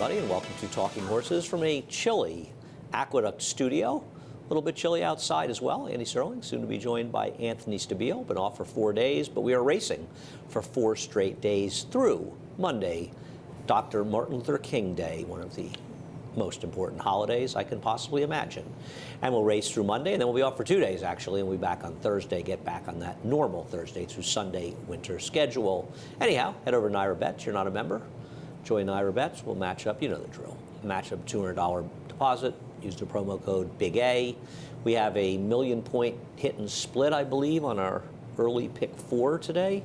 everybody, and welcome to Talking Horses from a chilly Aqueduct studio. A little bit chilly outside as well. Andy Sterling, soon to be joined by Anthony Stabile. Been off for 4 days, but we are racing for 4 straight days through Monday, Dr. Martin Luther King Day, one of the most important holidays I can possibly imagine. And we'll race through Monday, and then we'll be off for 2 days, actually, and we'll be back on Thursday, get back on that normal Thursday through Sunday winter schedule. Anyhow, head over to NYRA Bets. You're not a member? Join NYRA Bets. We'll match up. You know the drill. Match up $200 deposit. Use the promo code Big A. We have a 1,000,000-point hit and split, I believe, on our early pick 4 today.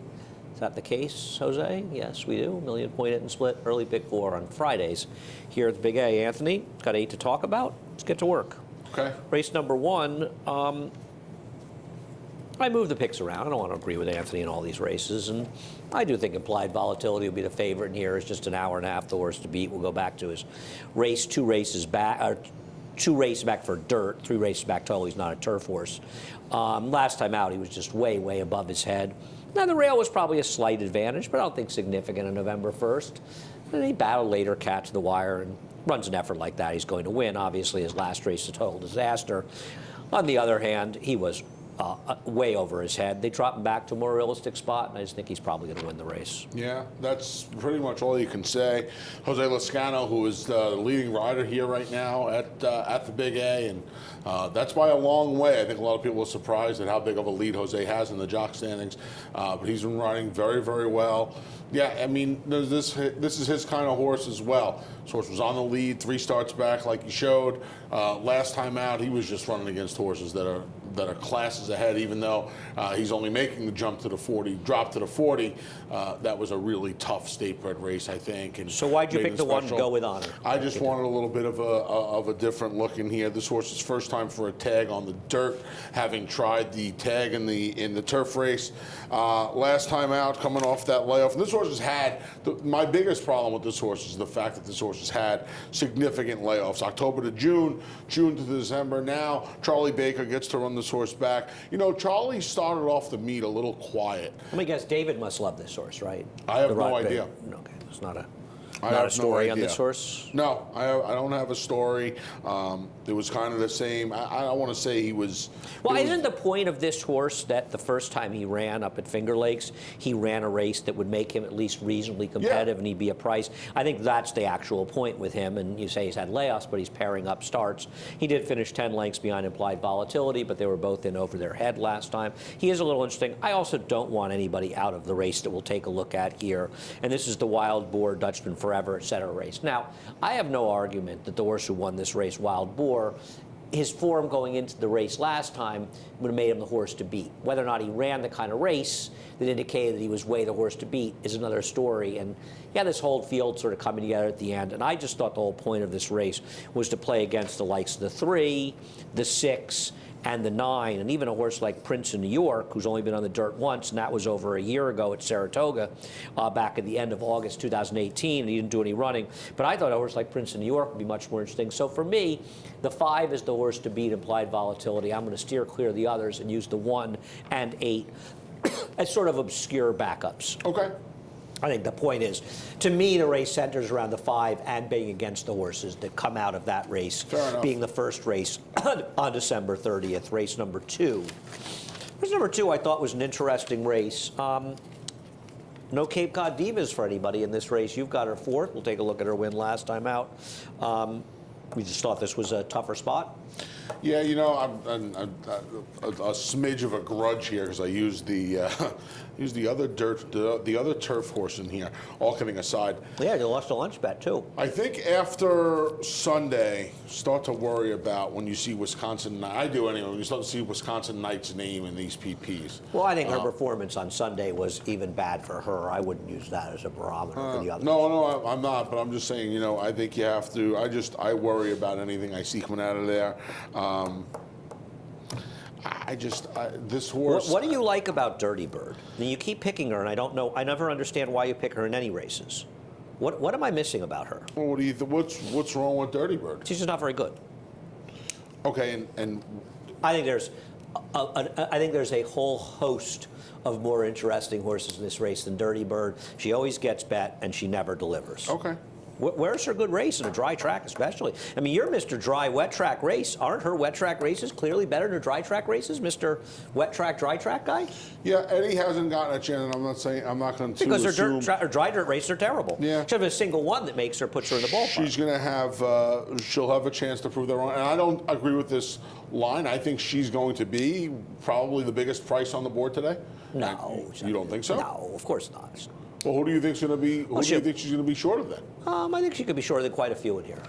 Is that the case, Jose? Yes, we do. 1,000,000-point hit and split, early pick 4 on Fridays here at the Big A. Anthony, got 8 to talk about. Let's get to work. Okay. Race number 1. I move the picks around. I don't want to agree with Anthony in all these races, and I do think Implied Volatility will be the favorite. And here is just an hour and a half the horse to beat. We'll go back to his race, 2 races back, or 2 races back for dirt, 3 races back total. He's not a turf horse. Last time out, he was just way, way above his head. Now, the rail was probably a slight advantage, but I don't think significant on November 1st. And he battled later, cat to the wire, and runs an effort like that, he's going to win. Obviously, his last race, a total disaster. On the other hand, he was way over his head. They drop him back to a more realistic spot, and I just think he's probably going to win the race. Yeah, that's pretty much all you can say. Jose Lezcano, who is the leading rider here right now at the Big A, and that's by a long way. I think a lot of people are surprised at how big of a lead Jose has in the jock standings, but he's been riding very, very well. Yeah, I mean, this is his kind of horse as well. This horse was on the lead, 3 starts back, like he showed. Last time out, he was just running against horses that are classes ahead, even though he's only making the jump to the 40, drop to the 40. That was a really tough state-bred race, I think. And so why'd you pick the one to go with Honor? I just wanted a little bit of a different look in here. This horse's first time for a tag on the dirt, having tried the tag in the turf race. Last time out, coming off that layoff. And this horse has had, my biggest problem with this horse is the fact that this horse has had significant layoffs. October to June, June to December. Now, Charlie Baker gets to run this horse back. You know, Charlie started off the meet a little quiet. Let me guess, David must love this horse, right? I have no idea. Okay, it's not a story on this horse? No, I don't have a story. It was kind of the same. I don't want to say he was... Well, isn't the point of this horse that the first time he ran up at Finger Lakes, he ran a race that would make him at least reasonably competitive and he'd be a price? I think that's the actual point with him. And you say he's had layoffs, but he's pairing up starts. He did finish 10 lengths behind Implied Volatility, but they were both in over their head last time. He is a little interesting. I also don't want anybody out of the race that we'll take a look at here. And this is the Wild Boar, Dutchman Forever, etc. race. Now, I have no argument that the horse who won this race, Wild Boar, his form going into the race last time would have made him the horse to beat. Whether or not he ran the kind of race that indicated that he was way the horse to beat is another story. And yeah, this whole field sort of coming together at the end. And I just thought the whole point of this race was to play against the likes of the 3, the 6, and the 9, and even a horse like Prince of New York, who's only been on the dirt once, and that was over a year ago at Saratoga, back at the end of August 2018, and he didn't do any running. But I thought a horse like Prince of New York would be much more interesting. So for me, the 5 is the horse to beat Implied Volatility. I'm going to steer clear of the others and use the 1 and 8 as sort of obscure backups. Okay. I think the point is, to me, the race centers around the 5 and being against the horses that come out of that race, being the first race on December 30th, race number 2. Race number 2 I thought was an interesting race. No Cape Cod Divas for anybody in this race. You've got her 4th. We'll take a look at her win last time out. We just thought this was a tougher spot. Yeah, you know, I'm a smidge of a grudge here because I used the other turf horse in here. All kidding aside. Yeah, you lost a lunch bet too. I think after Sunday, start to worry about when you see Wisconsin. I do anyway. When you start to see Wisconsin Knight's name in these PPs. Well, I think her performance on Sunday was even bad for her. I wouldn't use that as a barometer for the others. No, I'm not. But I'm just saying. You know, I think you have to. I worry about anything I see coming out of there. This horse. What do you like about Dirty Bird? I mean, you keep picking her, and I don't know. I never understand why you pick her in any races. What am I missing about her? Well, what do you what's wrong with Dirty Bird? She's just not very good. Okay, and I think there's a whole host of more interesting horses in this race than Dirty Bird. She always gets bet, and she never delivers. Okay. Where's her good race in a dry track, especially? I mean, you're Mr. Dry Wet Track Race. Aren't her wet track races clearly better than her dry track races, Mr. Wet Track Dry Track guy? Yeah, Eddie hasn't gotten a chance, and I'm not going to Because assume. her dry dirt races are terrible. Yeah. She has a single one that puts her in the ballpark. She's going to have, she'll have a chance to prove that wrong. And I don't agree with this line. I think she's going to be probably the biggest price on the board today. No. You don't think so? No, of course not. Well, who do you think's going to be? Who do you think she's going to be short of then? I think she could be shorter than quite a few in here.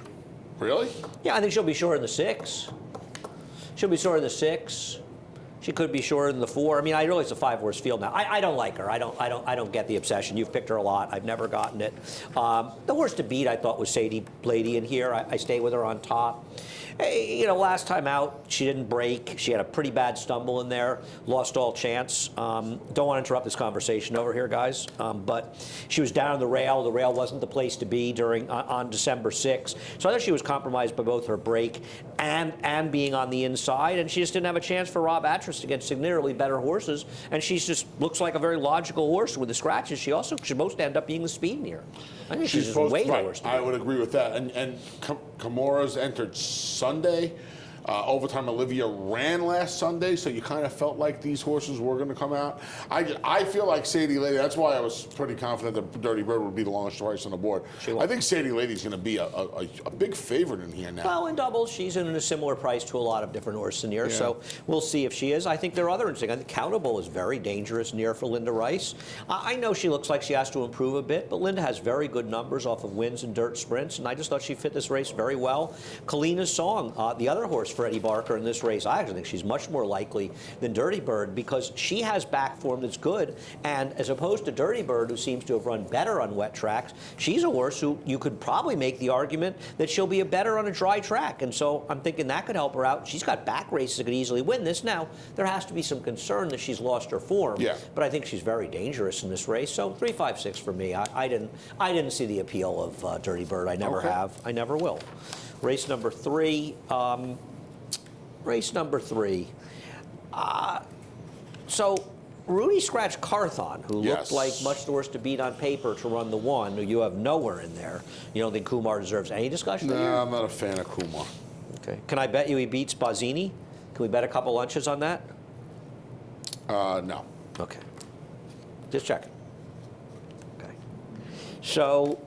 Really? Yeah, I think she'll be shorter in the 6. She'll be shorter in the 6. She could be shorter than the 4. I mean, I realize it's a 5-horse field now. I don't like her. I don't get the obsession. You've picked her a lot. I've never gotten it. The horse to beat, I thought, was Sadie Lady in here. I stay with her on top. Hey, last time out, she didn't break. She had a pretty bad stumble in there, lost all chance. Don't want to interrupt this conversation over here, guys, but she was down on the rail. The rail wasn't the place to be on December 6th. So I thought she was compromised by both her break and being on the inside, and she just didn't have a chance for Rob Atras against significantly better horses, and she just looks like a very logical horse with the scratches. She also should most end up being the speed in here. I think she's just way lower. I would agree with that. And Kimura's entered Sunday. Overtime Olivia ran last Sunday, so you kind of felt like these horses were going to come out. I feel like Sadie Lady, that's why I was pretty confident that Dirty Bird would be the longest price on the board. I think Sadie Lady's going to be a big favorite in here now. Well, in doubles, she's in a similar price to a lot of different horses in here, so we'll see if she is. I think there are other interesting. I think Countable is very dangerous near for Linda Rice. I know she looks like she has to improve a bit, but Linda has very good numbers off of wins and dirt sprints, and I just thought she fit this race very well. Kalina's Song, the other horse for Eddie Barker in this race, I actually think she's much more likely than Dirty Bird because she has back form that's good, and as opposed to Dirty Bird, who seems to have run better on wet tracks, she's a horse who you could probably make the argument that she'll be a better on a dry track, and so I'm thinking that could help her out. She's got back races that could easily win this. Now, there has to be some concern that she's lost her form, but I think she's very dangerous in this race, so 3, 5, 6 for me. I didn't see the appeal of Dirty Bird. I never have. I never will. Race number 3. Race number 3. So Rudy Scratch Carthon, who looked like much the worse to beat on paper to run the 1, who you have nowhere in there. You don't think Kumar deserves any discussion? No, I'm not a fan of Kumar. Okay. Can I bet you he beats Bazzini? Can we bet a couple lunches on that? No. Okay. Just checking. Okay. So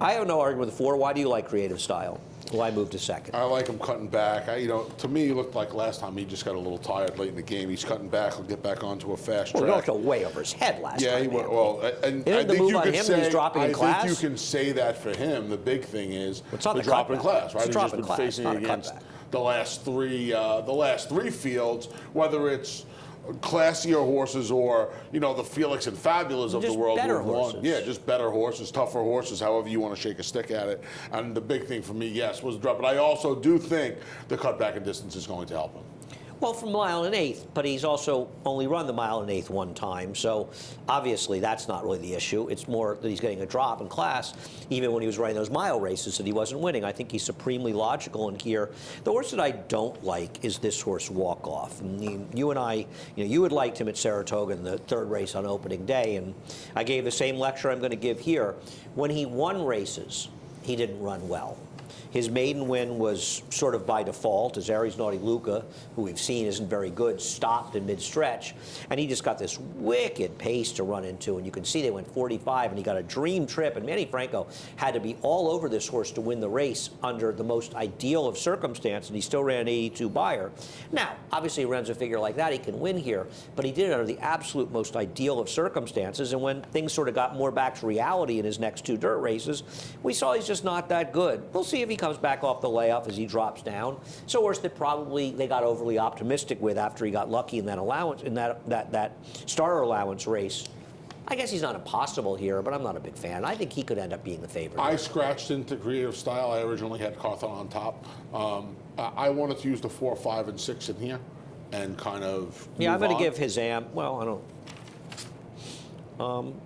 I have no argument with the 4. Why do you like Creative Style? Why move to second? I like him cutting back. To me, he looked like last time he just got a little tired late in the game. He's cutting back. He'll get back onto a fast track. Well, he knocked way over his head last time. Yeah, he went. Well, and Isn't I the think move you on could him say. when he's dropping in class? I think you can say that for him. The big thing is the drop in class, right? It's He's just been class, facing not against cutback. the last three fields, whether it's classier horses or the Felix and Fabulous of Just the world better who have won. horses. Yeah, just better horses, tougher horses, however you want to shake a stick at it. And the big thing for me, yes, was the drop. But I also do think the cutback in distance is going to help him. Well, from 1 1/8, but he's also only run the 1 1/8 one time, so obviously that's not really the issue. It's more that he's getting a drop in class, even when he was running those mile races that he wasn't winning. I think he's supremely logical in here. The horse that I don't like is this horse, Walk Off. And you and I, you had liked him at Saratoga in the 3rd race on opening day, and I gave the same lecture I'm going to give here. When he won races, he didn't run well. His maiden win was sort of by default, as Aries Naughty Luca, who we've seen isn't very good, stopped in mid-stretch, and he just got this wicked pace to run into, and you can see they went 45, and he got a dream trip, and Manny Franco had to be all over this horse to win the race under the most ideal of circumstance, and he still ran 82 Beyer. Now, obviously, he runs a figure like that, he can win here, but he did it under the absolute most ideal of circumstances, and when things sort of got more back to reality in his next 2 dirt races, we saw he's just not that good. We'll see if he comes back off the layoff as he drops down. It's a horse that probably they got overly optimistic with after he got lucky in that allowance, in that starter allowance race. I guess he's not impossible here, but I'm not a big fan. I think he could end up being the favorite. I scratched into Creative Style. I originally had Carthon on top. I wanted to use the 4, 5, and 6 in here and kind of I'm going to on. give Hazam, well, I don't.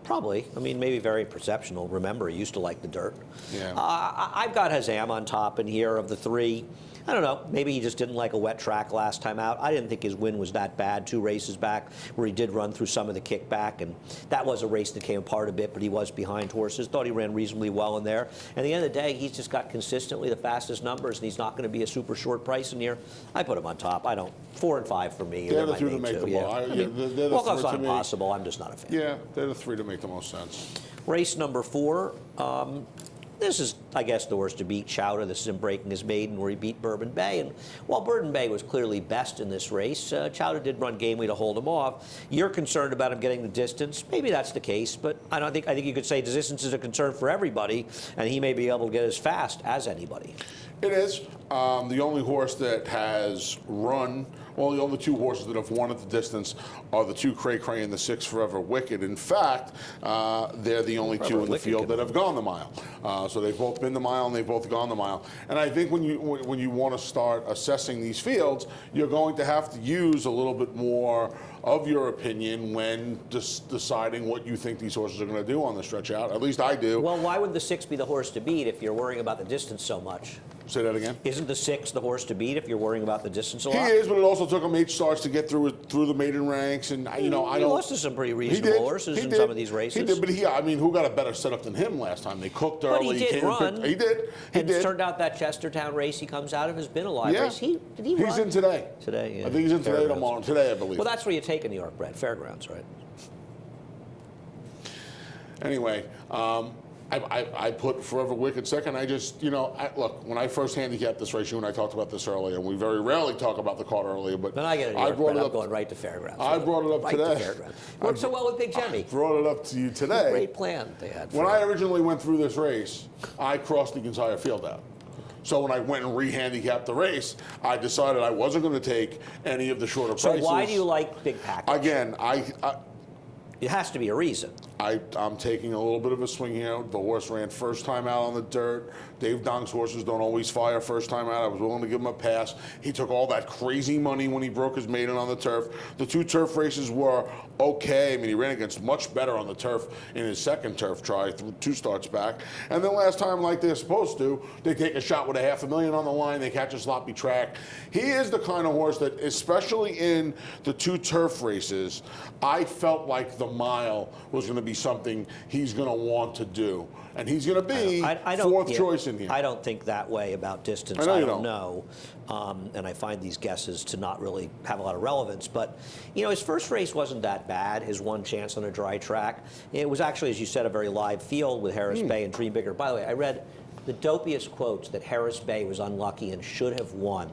Probably. I mean, maybe very perceptional. Remember, he used to like the dirt. Yeah. I've got Hazam on top in here of the 3. I don't know. Maybe he just didn't like a wet track last time out. I didn't think his win was that bad 2 races back, where he did run through some of the kickback, and that was a race that came apart a bit, but he was behind horses. Thought he ran reasonably well in there. And at the end of the day, he's just got consistently the fastest numbers, and he's not going to be a super short price in here. I put him on top. I don't. 4 and 5 for me. They're the 2 to make the ball. Walk-off's not impossible. I'm just not a fan. Yeah, they're the 3 to make the most sense. Race number 4. This is, I guess, the worst to beat Chowder. This is him breaking his maiden, where he beat Bourbon Bay. And while Bourbon Bay was clearly best in this race, Chowder did run gamely to hold him off. You're concerned about him getting the distance. Maybe that's the case, but I think you could say the distance is a concern for everybody, and he may be able to get as fast as anybody. It is. The only horse that has run, well, the only 2 horses that have won at the distance are the 2 Cray Cray and the 6 Forever Wicked. In fact, they're the only 2 in the field that have gone the mile. So they've both been the mile and they've both gone the mile. And I think when you want to start assessing these fields, you're going to have to use a little bit more of your opinion when deciding what you think these horses are going to do on the stretch out. At least I do. Well, why would the 6 be the horse to beat if you're worrying about the distance so much? Say that again. Isn't the 6 the horse to beat if you're worrying about the distance a lot? He is, but it also took him 8 starts to get through the maiden ranks, and I He don't. lost to some pretty reasonable horses in some of these races. He did, but who got a better setup than him last time? They cooked early. But he did run. He did. It turned out that Chestertown race he comes out of has been a live race. Did he run? He's in today. Today, yeah. I think he's in today, Fairgrounds. tomorrow. Today, I believe. Well, that's where you take a New York bred, Fairgrounds, right? Anyway, I put Forever Wicked second. I just, look, when I first handicapped this race, you and I talked about this earlier, and we very rarely talk about the card earlier, but Then I get a New York bred, I'm going right to Fairgrounds. I brought it up right today. To Fairgrounds. Worked so well with Big Jemmy. Brought it up to you today. Great plan they had. When I originally went through this race, I crossed the entire field out. So when I went and re-handicapped the race, I decided I wasn't going to take any of the shorter prices. So why do you like Big Package? Again, it has to be a reason. I'm taking a little bit of a swing here. The horse ran first time out on the dirt. Dave Donk's horses don't always fire first time out. I was willing to give him a pass. He took all that crazy money when he broke his maiden on the turf. The 2 turf races were okay. I mean, he ran against much better on the turf in his second turf try, 2 starts back. And then last time, like they're supposed to, they take a shot with $500,000 on the line. They catch a sloppy track. He is the kind of horse that, especially in the 2 turf races, I felt like the mile was going to be something he's going to want to do. And he's going to be fourth choice in here. I don't think that way about distance. I know you don't know. And I find these guesses to not really have a lot of relevance. But, his first race wasn't that bad, his one chance on a dry track. It was actually, as you said, a very live field with Harris Bay and Dream Bigger. By the way, I read the dopiest quotes that Harris Bay was unlucky and should have won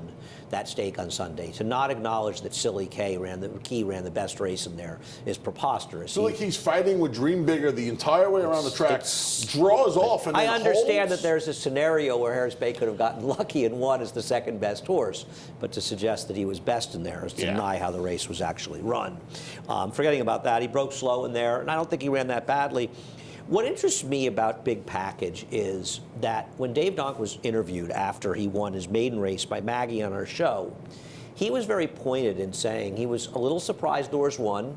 that stake on Sunday. To not acknowledge that Silly Key ran the best race in there is preposterous. Silly Key's fighting with Dream Bigger the entire way around the track, draws off, and then I understand holds. that there's a scenario where Harris Bay could have gotten lucky and won as the second best horse, but to suggest that he was best in there is to deny how the race was actually run. Forgetting about that, he broke slow in there, and I don't think he ran that badly. What interests me about Big Package is that when Dave Donk was interviewed after he won his maiden race by Maggie on our show, he was very pointed in saying he was a little surprised Doors won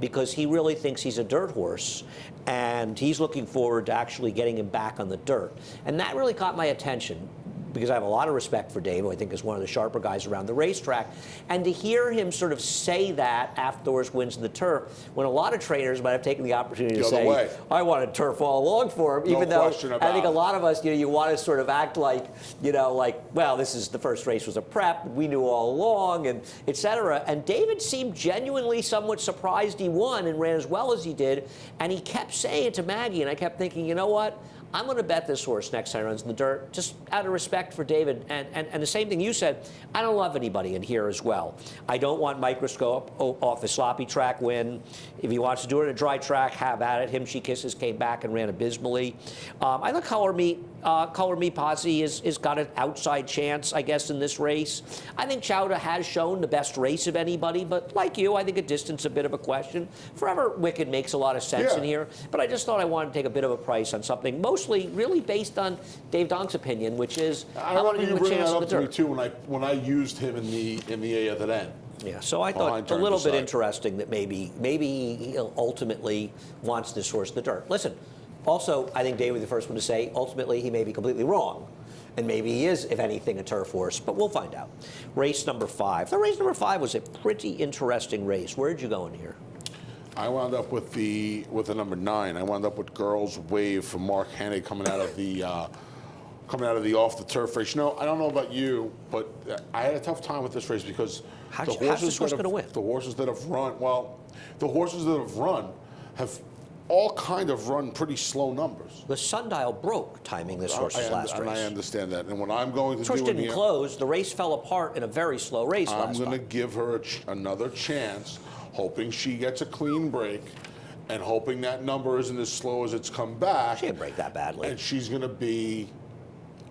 because he really thinks he's a dirt horse, and he's looking forward to actually getting him back on the dirt. And that really caught my attention, because I have a lot of respect for Dave, who I think is one of the sharper guys around the racetrack. And to hear him sort of say that after Doris wins the turf, when a lot of trainers might have taken the opportunity to say, I wanted turf all along for him, even though I think a lot of us, you want to sort of act like, well, this is the first race was a prep, we knew all along, and et cetera. And David seemed genuinely somewhat surprised he won and ran as well as he did. And he kept saying it to Maggie, and I kept thinking, you know what? I'm going to bet this horse next time he runs in the dirt, just out of respect for David. And the same thing you said, I don't love anybody in here as well. I don't want Microscope off a sloppy track win. If he wants to do it at a dry track, have at it. Him She Kisses came back and ran abysmally. I think Color Me Posse has got an outside chance, I guess, in this race. I think Chowder has shown the best race of anybody, but like you, I think a distance a bit of a question. Forever Wicked makes a lot of sense in here, but I just thought I wanted to take a bit of a price on something mostly really based on Dave Donk's opinion, which is I want to give him a chance on the dirt. Me too when I used him in the A at that end. Yeah, so I thought a little bit interesting that maybe he ultimately wants this horse in the dirt. Listen, also I think Dave was the first one to say ultimately he may be completely wrong. And maybe he is, if anything, a turf horse, but we'll find out. Race number 5. The race number 5 was a pretty interesting race. Where did you go in here? I wound up with the number 9. I wound up with Girls Wave from Mark Haney coming out of the off the turf race. You know, I don't know about you, but I had a tough time with this race because how's this horse going to win? The horses that have run, have all kind of run pretty slow numbers. The sundial broke timing this horse's last race. And I understand that. And what I'm going to do Horse didn't here, close. The race fell apart in a very slow race last I'm time. going to give her another chance, hoping she gets a clean break, and hoping that number isn't as slow as it's come back. She didn't break that badly. And she's going to be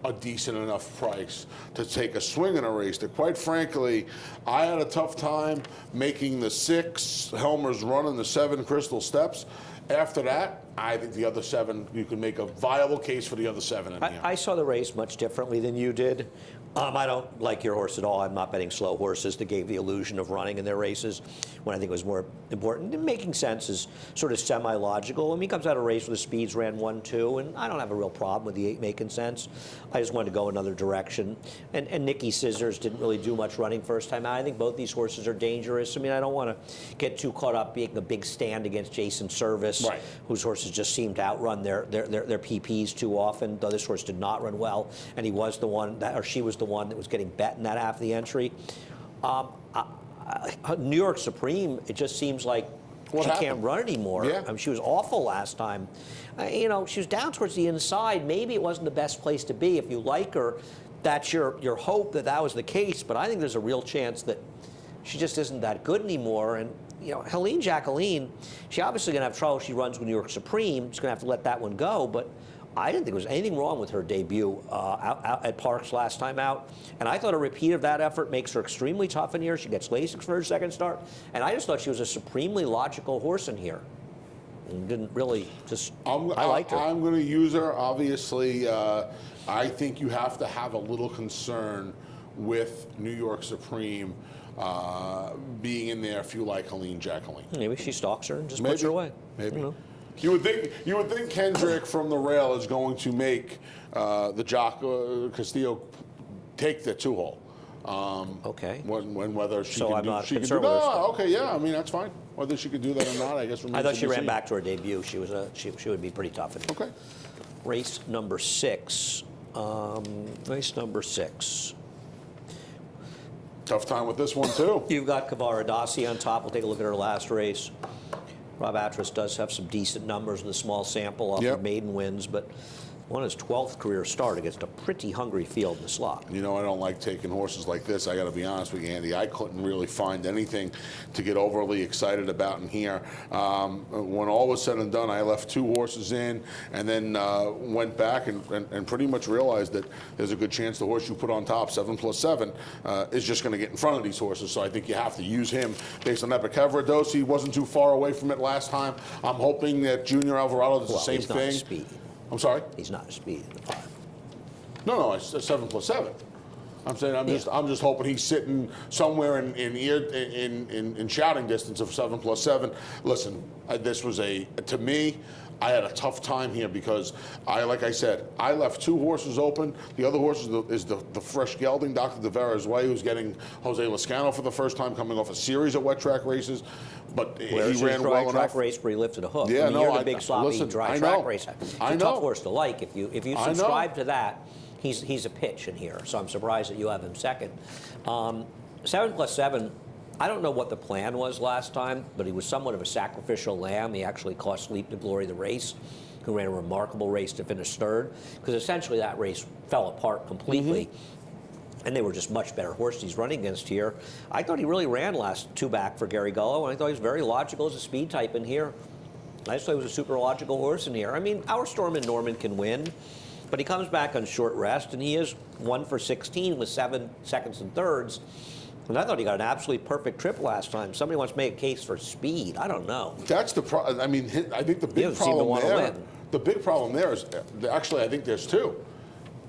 a decent enough price to take a swing in a race that, quite frankly, I had a tough time making the 6 Helmer's Run and the 7 Crystal Steps. After that, I think the other 7, you can make a viable case for the other 7 in here. I saw the race much differently than you did. I don't like your horse at all. I'm not betting slow horses that gave the illusion of running in their races when I think it was more important. And making sense is sort of semi-logical. I mean, he comes out of a race where the speeds ran 1-2, and I don't have a real problem with the 8 making sense. I just wanted to go another direction. And Nikki Scissors didn't really do much running first time out. I think both these horses are dangerous. I mean, I don't want to get too caught up making a big stand against Jason Service, right, whose horses just seem to outrun their PPs too often. Though this horse did not run well, and he was the one that, or she was the one that was getting bet in that half of the entry. New York Supreme, it just seems like she can't run anymore. Yeah. I mean, she was awful last time. You know, she was down towards the inside. Maybe it wasn't the best place to be. If you like her, that's your hope that was the case. But I think there's a real chance that she just isn't that good anymore. And you know, Helene Jacqueline, she obviously going to have trouble. She runs with New York Supreme. She's going to have to let that one go. But I didn't think there was anything wrong with her debut out at Parks last time out. And I thought a repeat of that effort makes her extremely tough in here. She gets Lasix for her second start. And I just thought she was a supremely logical horse in here. And didn't really just, I liked her. I'm going to use her. Obviously, I think you have to have a little concern with New York Supreme being in there if you like Helene Jacqueline. Maybe she stalks her and just puts her away. Maybe. You know. You would think Kendrick from the rail is going to make the jock Castillo take the 2-hole. Okay. Whether she so can I'm do, not she can do conservative. No, okay, yeah. I mean that's fine. Whether she could do that or not, I guess. I thought she ran back to her debut. She was she would be pretty tough. Okay. Race number 6. Race number 6. Tough time with this one too. You've got Kavaradasi on top. We'll take a look at her last race. Rob Atras does have some decent numbers with a small sample off of maiden wins, but won his 12th career start against a pretty hungry field in the slot. You know, I don't like taking horses like this. I got to be honest with you, Andy. I couldn't really find anything to get overly excited about in here. When all was said and done, I left 2 horses in and then went back and pretty much realized that there's a good chance the horse you put on top, 7+7, is just going to get in front of these horses. So I think you have to use him based on that. But Cavaradossi wasn't too far away from it last time. I'm hoping that Junior Alvarado does the same he's not thing. a speed. I'm sorry? He's not a speed in the 5. No, it's 7+7. I'm saying I'm just hoping he's sitting somewhere in shouting distance of 7+7. Listen, this was to me, I had a tough time here because like I said, I left 2 horses open. The other horse is the fresh gelding, Dr. De Vera's Way, who's getting Jose Lezcano for the first time, coming off a series of wet track races. But he ran well enough. Track race where he lifted a hoof. Yeah, I mean, you're the big sloppy dry track race. It's a tough horse to like. If you subscribe to that, he's a pitch in here. So I'm surprised that you have him second. 7+7. I don't know what the plan was last time, but he was somewhat of a sacrificial lamb. He actually cost Leap to Glory the race, who ran a remarkable race to finish 3rd, because essentially that race fell apart completely. And they were just much better horses he's running against here. I thought he really ran last 2 back for Gary Gullo, and I thought he was very logical as a speed type in here. I just thought he was a super logical horse in here. I mean, our Stormin' Norman can win, but he comes back on short rest, and he is 1 for 16 with 7 seconds and thirds. And I thought he got an absolutely perfect trip last time. Somebody wants to make a case for speed. I don't know. That's the problem. I mean, I think the big problem there. The big problem there is actually I think there's 2.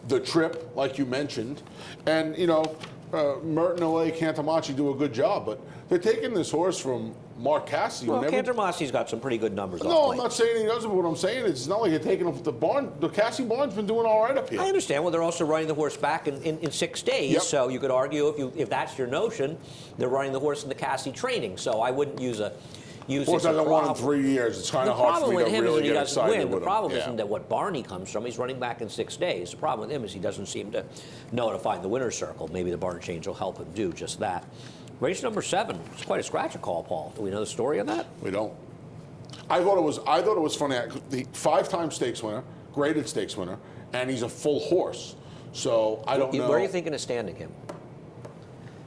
The trip, like you mentioned, and you know, Merton, LA, Cantamachi do a good job, but they're taking this horse from Mark Cassidy. Well, Cantermassi's got some pretty good numbers. No, I'm not saying he doesn't, but what I'm saying is it's not like they're taking him from the barn. The Cassie barn's been doing all right up here. I understand. Well, they're also running the horse back in 6 days, Yep. so you could argue if that's your notion, they're running the horse in the Cassie training. So I wouldn't use Horse hasn't won in 3 years. It's kind of hard for me to really get excited win. The with him. problem Yeah. isn't that what barn he comes from. He's running back in 6 days. The problem with him is he doesn't seem to know how to find the winner's circle. Maybe the barn change will help him do just that. Race number 7. It's quite a scratch at call, Paul. Do we know the story on that? We don't. I thought it was funny. The 5-time stakes winner, graded stakes winner, and he's a full horse. So I don't know. Where are you thinking of standing him?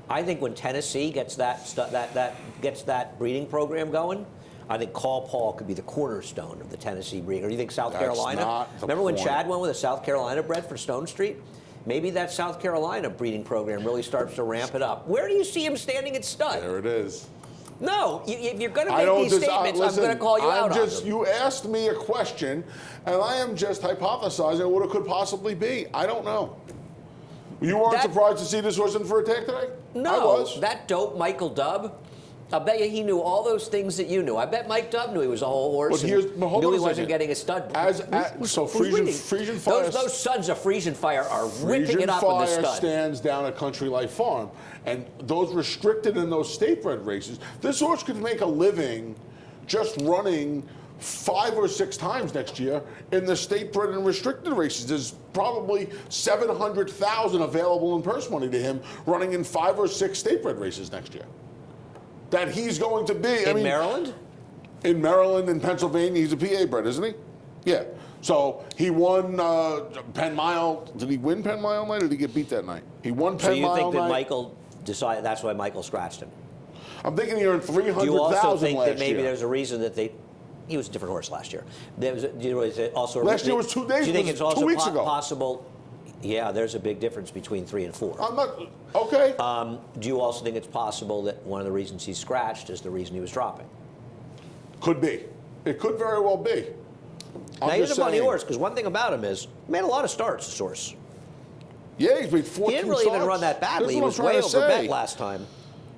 I think when Tennessee gets that breeding program going, I think Call Paul could be the cornerstone of the Tennessee breeding. Or do you think South That's Carolina? not the Remember when point. Chad went with a South Carolina bred for Stone Street? Maybe that South Carolina breeding program really starts to ramp it up. Where do you see him standing at stud? There it is. No, if you're going to make these statements, I'm going to call you out on them. You asked me a question, and I am just hypothesizing what it could possibly be. I don't know. You weren't surprised to see this horse in for attack today? No, I was. that dope Michael Dubb. I bet you he knew all those things that you knew. I bet Mike Dubb knew he was a whole horse. But and hold knew on he a wasn't second. getting a stud. So Who's reading? Frisian Fire. Those sons of Frisian Fire are ripping Frisian it up in the Fire stud. stands down at Country Life Farm, and those restricted in those state bred races. This horse could make a living just running 5 or 6 times next year in the state bred and restricted races. There's probably $700,000 available in purse money to him running in 5 or 6 state bred races next year. That he's going to be In Maryland? In Maryland and Pennsylvania, he's a PA bred, isn't he? Yeah. So he won Penn Mile. Did he win Penn Mile night, or did he get beat that night? He won Penn Mile night. So you think that Michael decided that's why Michael scratched him? I'm thinking he earned $300,000 Do you also think last that maybe year. there's a reason that he was a different horse last year? Was it also Last year was 2 days. Do you think it's also 2 weeks ago. possible? Yeah, there's a big difference between 3 and 4. I'm not okay. Do you also think it's possible that one of the reasons he's scratched is the reason he was dropping? Could be. It could very well be. Now, he's a funny horse, because one thing about him is he made a lot of starts, this horse. Yeah, he's made 14 He didn't really even starts. run that badly. He That's was what I'm way trying to over bet say. last time.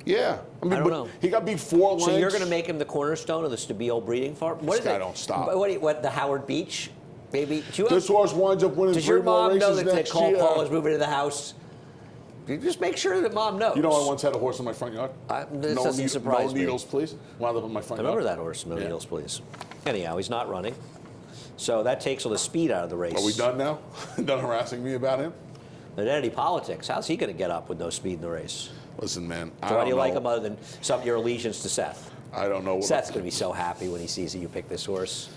Yeah. I don't know. He got beat 4 lengths. So you're going to make him the cornerstone of the Stabile breeding farm? What This is guy it? don't stop. What, the Howard Beach? Maybe. This horse winds up winning Does 3 your more mom know races that next Cole year. Paul is moving to the house? You just make sure that mom knows. You know, I once had a horse in my front yard. This doesn't surprise me. No needles, please. Wound up in my front I yard. remember that horse, no Yeah. needles, please. Anyhow, he's not running. So that takes all the speed out of the race. Are we done now? Done harassing me about him? Identity politics. How's he going to get up with no speed in the race? Listen, man. So why do you like him other than your allegiance to Seth? I don't know. Seth's going to be so happy when he sees that you pick this horse.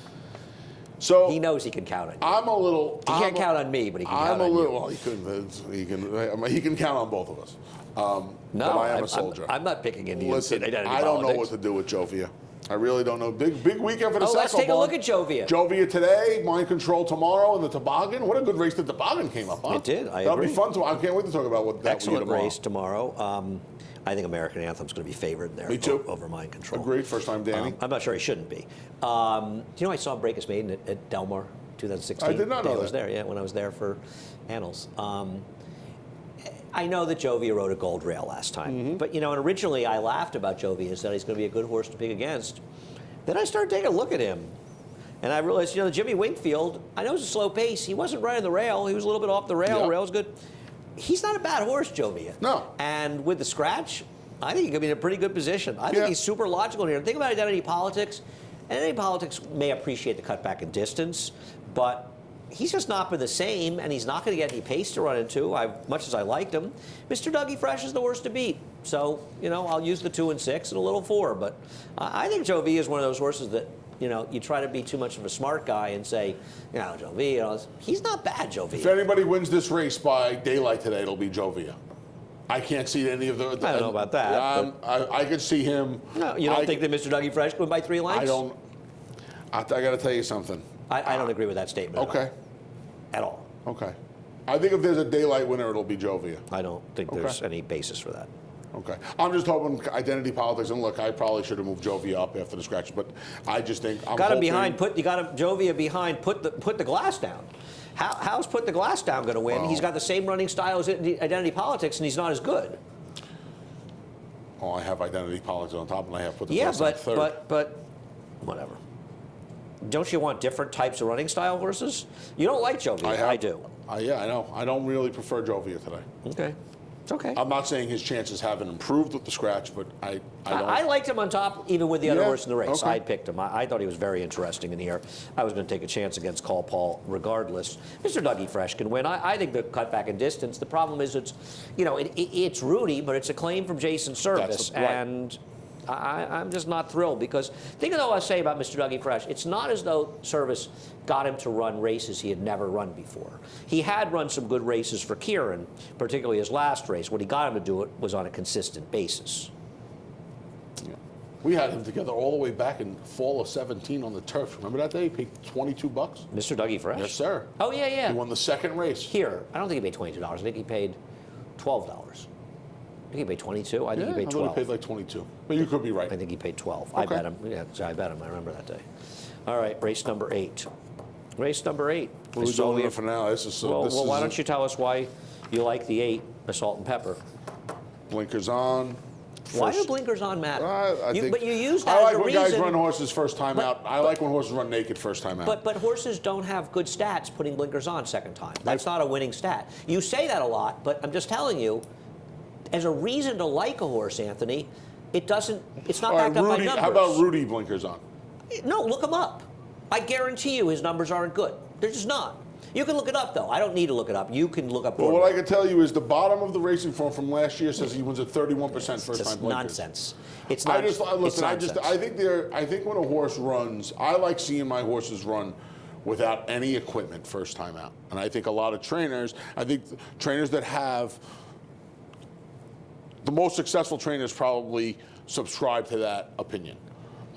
So He knows he can count on you. I'm a little. He can't count on me, but he can count on Well, you. he can count on both of us. No, but I am a soldier. I'm not picking Indians Listen, in identity I don't know politics. what to do with Jovia. I really don't know. Big weekend for the Oh, let's Sacco take a Barn. look at Jovia. Jovia today, Mind Control tomorrow, and the Toboggan. What a good race the Toboggan came up, huh? It did, I That'll agree. be fun. I can't wait to talk about what that Excellent will be race tomorrow. I think American Anthem's going to be favored there. Me too. Over Mind Control. Agreed. First time, Danny. I'm not sure he shouldn't be. Do you know I saw him break his maiden at Del Mar 2016? I did not know I was that. there, yeah, when I was there for Annals. I know that Jovia rode a gold rail last time, Mm-hmm. but and originally I laughed about Jovia and said he's going to be a good horse to pick against. Then I started taking a look at him, and I realized, Jimmy Winkfield, I know it's a slow pace. He wasn't running the rail. He was a little bit off the rail. Yeah. Rail's good. He's not a bad horse, Jovia. No. And with the scratch, I think he could be in a pretty good position. I think Yeah. he's super logical here. Think about identity politics. Identity politics may appreciate the cutback in distance, but he's just not been the same, and he's not going to get any pace to run into, much as I liked him. Mr. Dougie Fresh is the worst to beat. So, I'll use the 2 and 6 and a little 4. But I think Jovia is one of those horses that, you try to be too much of a smart guy and say, Jovia, he's not bad, Jovia. If anybody wins this race by daylight today, it'll be Jovia. I can't see any of the. I don't know about that, I could see him. No, you don't think that Mr. Dougie Fresh could win by 3 lengths? I don't. I got to tell you something. I don't agree with that statement. Okay. At all. Okay. I think if there's a daylight winner, it'll be Jovia. I don't think there's any basis for that. Okay. I'm just hoping identity politics, and look, I probably should have moved Jovia up after the scratch, but I just think I'm Got him hoping, behind. You got him Jovia behind. Put the glass down. How's Put the Glass Down going to win? He's got the same running style as Identity Politics, and he's not as good. Oh, I have identity politics on top, and I have Put the Yeah, Glass Down third. but whatever. Don't you want different types of running style horses? You don't like Jovia. I do. Yeah, I know. I don't really prefer Jovia today. Okay. It's okay. I'm not saying his chances haven't improved with the scratch, but I don't. I liked him on top even with the other Yeah, horse in the race. okay. I picked him. I thought he was very interesting in here. I was going to take a chance against Call Paul regardless. Mr. Dougie Fresh can win. I think the cutback in distance. The problem is it's Rudy, but it's a claim from Jason Service. Right. And I'm just not thrilled because think of what I was saying about Mr. Dougie Fresh. It's not as though Service got him to run races he had never run before. He had run some good races for Kieran, particularly his last race. What he got him to do it was on a consistent basis. Yeah. We had him together all the way back in fall of 17 on the turf. Remember that day? He paid $22. Mr. Dougie Fresh? Yes, sir. Oh, yeah, yeah. He won the second race. Here, I don't think he paid $22. I think he paid $12. I think he paid 22. I think he paid I 12. thought he paid like 22. But you could be right. I think he paid 12. Okay. I bet him. Yeah, I bet him. I remember that day. All right, race number 8. Race number 8. What are we doing for now? This is so. Well, why don't you tell us why you like the 8, the Salt and Pepper? Blinkers on. Why do blinkers on matter? But you use that I like as a when reason. guys run horses first time out. I like when horses run naked first time out. But horses don't have good stats putting blinkers on second time. That's not a winning stat. You say that a lot, but I'm just telling you, as a reason to like a horse, Anthony, it's not backed up by numbers. How about Rudy blinkers on? No, look him up. I guarantee you his numbers aren't good. They're just not. You can look it up, though. I don't need to look it up. You can look up. Well, what I can tell you is the bottom of the racing form from last year says he wins at 31% first time blinkers. Nonsense. It's not. I think when a horse runs, I like seeing my horses run without any equipment first time out. And I think a lot of trainers, trainers that have the most successful trainers probably subscribe to that opinion.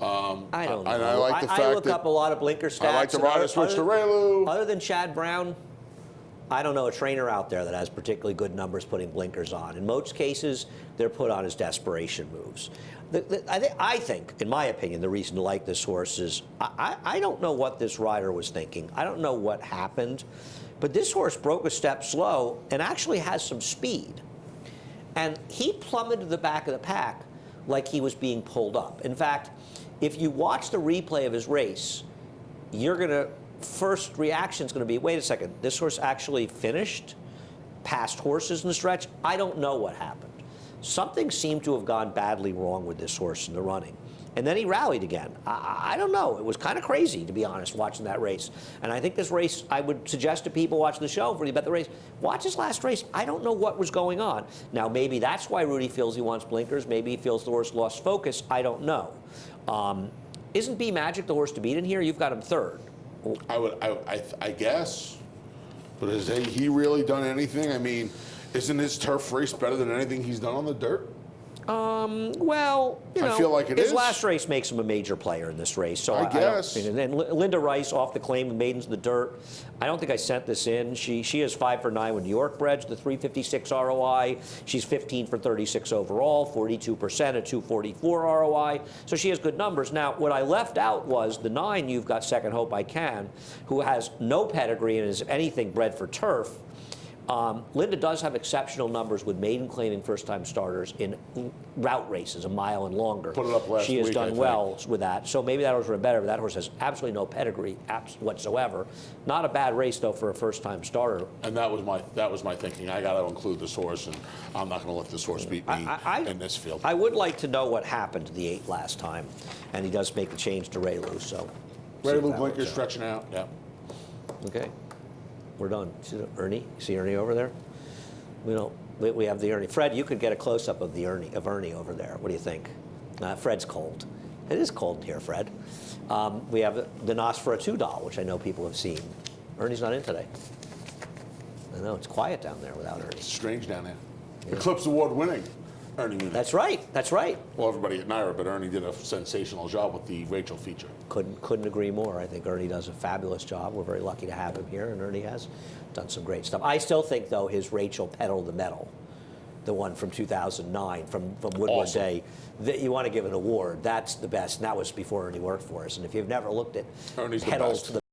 I don't know. And I like the fact I look up a lot of blinker stats. I like the rider switch to Raylu. Other than Chad Brown, I don't know a trainer out there that has particularly good numbers putting blinkers on. In most cases, they're put on as desperation moves. I think, in my opinion, the reason to like this horse is I don't know what this rider was thinking. I don't know what happened. But this horse broke a step slow and actually has some speed. And he plummeted to the back of the pack like he was being pulled up. In fact, if you watch the replay of his race, first reaction is going to be, wait a second, this horse actually finished past horses in the stretch? I don't know what happened. Something seemed to have gone badly wrong with this horse in the running. And then he rallied again. I don't know. It was kind of crazy, to be honest, watching that race. And I think this race, I would suggest to people watching the show, before you bet the race, watch his last race. I don't know what was going on. Now, maybe that's why Rudy feels he wants blinkers. Maybe he feels the horse lost focus. I don't know. Isn't B Magic the horse to beat in here? You've got him third. I guess. But has he really done anything? I mean, isn't his turf race better than anything he's done on the dirt? Well, I feel like his last race makes him a major player in this race. So I guess. And then Linda Rice off the claim with Maidens in the Dirt. I don't think I sent this in. She is 5 for 9 with New York Breds, the 356 ROI. She's 15 for 36 overall, 42% at 244 ROI. So she has good numbers. Now, what I left out was the 9. You've got Second Hope I Can, who has no pedigree and is, if anything, bred for turf. Linda does have exceptional numbers with maiden claiming first-time starters in route races, a mile and longer. Put it up last She has week, done well with that. So maybe that horse would have better, but that horse has absolutely no pedigree whatsoever. Not a bad race, though, for a first-time starter. And that was my thinking. I got to include this horse, and I'm not going to let this horse beat me in this field. I would like to know what happened to the 8 last time, and he does make the change to Raylu. So Raylu blinkers stretching out. Yeah. Okay. We're done. Ernie? See Ernie over there? We have the Ernie. Fred, you could get a close-up of Ernie over there. What do you think? Fred's cold. It is cold here, Fred. We have the Nosferatu doll, which I know people have seen. Ernie's not in today. I know, it's quiet down there without Ernie. It's strange down there. Yeah. Eclipse Award winning Ernie Munich. That's right. That's right. Well, everybody at Naira, but Ernie did a sensational job with the Rachel feature. Couldn't agree more. I think Ernie does a fabulous job. We're very lucky to have him here, and Ernie has done some great stuff. I still think, though, his Rachel pedal to the metal the one from 2009 from Woodward Awesome. Day. That you want to give an award. That's the best. And that was before Ernie worked for us. And if you've never looked at Ernie's the Pedals best. to the